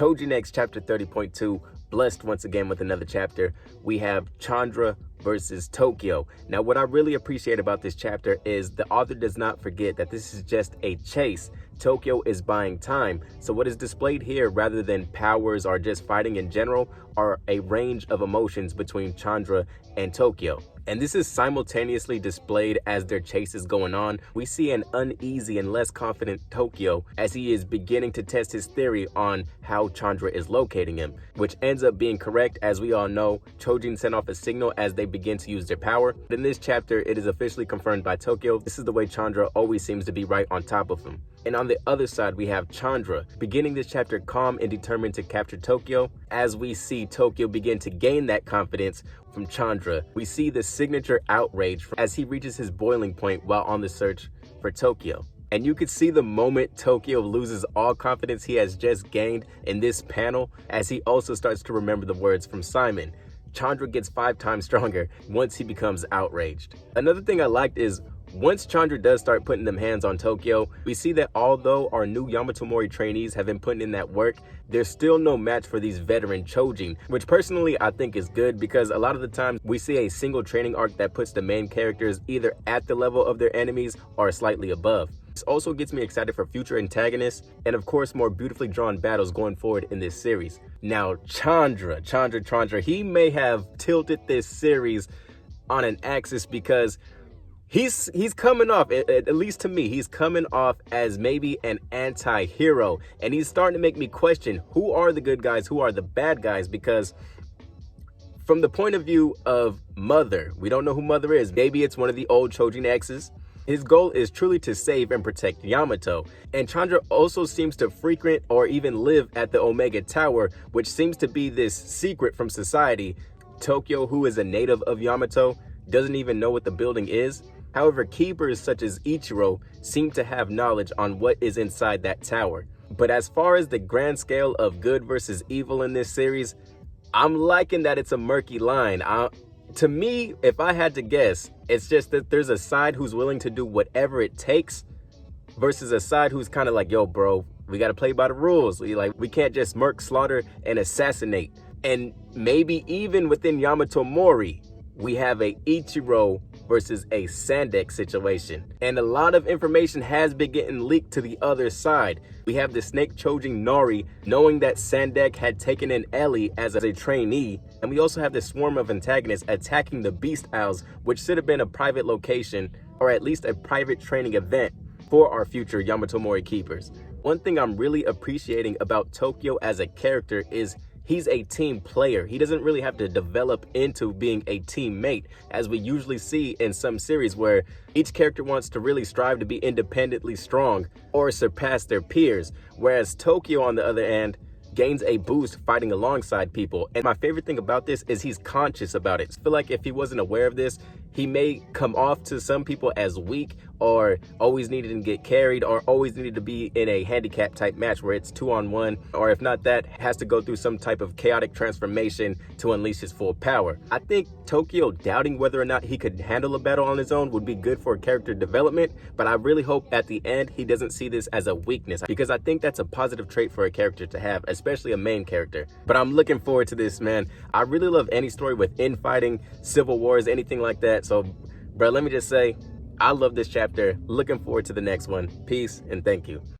Choujin X chapter 30.2, blessed once again with another chapter. We have Chandra versus Tokio. Now, what I really appreciate about this chapter is the author does not forget that this is just a chase. Tokio is buying time. So what is displayed here, rather than powers or just fighting in general, are a range of emotions between Chandra and Tokio. And this is simultaneously displayed as their chase is going on. We see an uneasy and less confident Tokio as he is beginning to test his theory on how Chandra is locating him, which ends up being correct. As we all know, Choujin sent off a signal as they begin to use their power. In this chapter, it is officially confirmed by Tokio. This is the way Chandra always seems to be right on top of him. And on the other side, we have Chandra, beginning this chapter calm and determined to capture Tokio. As we see Tokio begin to gain that confidence from Chandra, we see the signature outrage as he reaches his boiling point while on the search for Tokio. And you could see the moment Tokio loses all confidence he has just gained in this panel, as he also starts to remember the words from Simon. Chandra gets 5 times stronger once he becomes outraged. Another thing I liked is once Chandra does start putting them hands on Tokio, we see that although our new Yamato Mori trainees have been putting in that work, there's still no match for these veteran Choujin, which personally I think is good, because a lot of the times we see a single training arc that puts the main characters either at the level of their enemies or slightly above. This also gets me excited for future antagonists and of course more beautifully drawn battles going forward in this series. Now Chandra, he may have tilted this series on an axis, because he's coming off, at least to me, he's coming off as maybe an anti-hero, and he's starting to make me question who are the good guys, who are the bad guys, because from the point of view of Mother, we don't know who Mother is. Maybe it's one of the old Choujin X's. His goal is truly to save and protect Yamato, and Chandra also seems to frequent or even live at the Omega Tower, which seems to be this secret from society. Tokio, who is a native of Yamato, doesn't even know what the building is. However, keepers such as Ichiro seem to have knowledge on what is inside that tower. But as far as the grand scale of good versus evil in this series, I'm liking that it's a murky line. To me, if I had to guess, it's just that there's a side who's willing to do whatever it takes versus a side who's kind of like, yo, bro, we got to play by the rules. We can't just murk, slaughter, and assassinate. And maybe even within Yamato Mori, we have a Ichiro versus a Sandek situation. And a lot of information has been getting leaked to the other side. We have the Snake Choujin Nori knowing that Sandek had taken in Ellie as a trainee. And we also have the swarm of antagonists attacking the Beast Isles, which should have been a private location, or at least a private training event for our future Yamato Mori keepers. One thing I'm really appreciating about Tokio as a character is he's a team player. He doesn't really have to develop into being a teammate, as we usually see in some series where each character wants to really strive to be independently strong or surpass their peers, whereas Tokio, on the other hand, gains a boost fighting alongside people. And my favorite thing about this is he's conscious about it. I feel like if he wasn't aware of this, he may come off to some people as weak, or always needed to get carried, or always needed to be in a handicap type match where it's 2-on-1, or if not that, has to go through some type of chaotic transformation to unleash his full power. I think Tokio doubting whether or not he could handle a battle on his own would be good for character development, but I really hope at the end he doesn't see this as a weakness, because I think that's a positive trait for a character to have, especially a main character. But I'm looking forward to this, man. I really love any story with infighting, civil wars, anything like that. So, bro, let me just say, I love this chapter. Looking forward to the next one. Peace and thank you.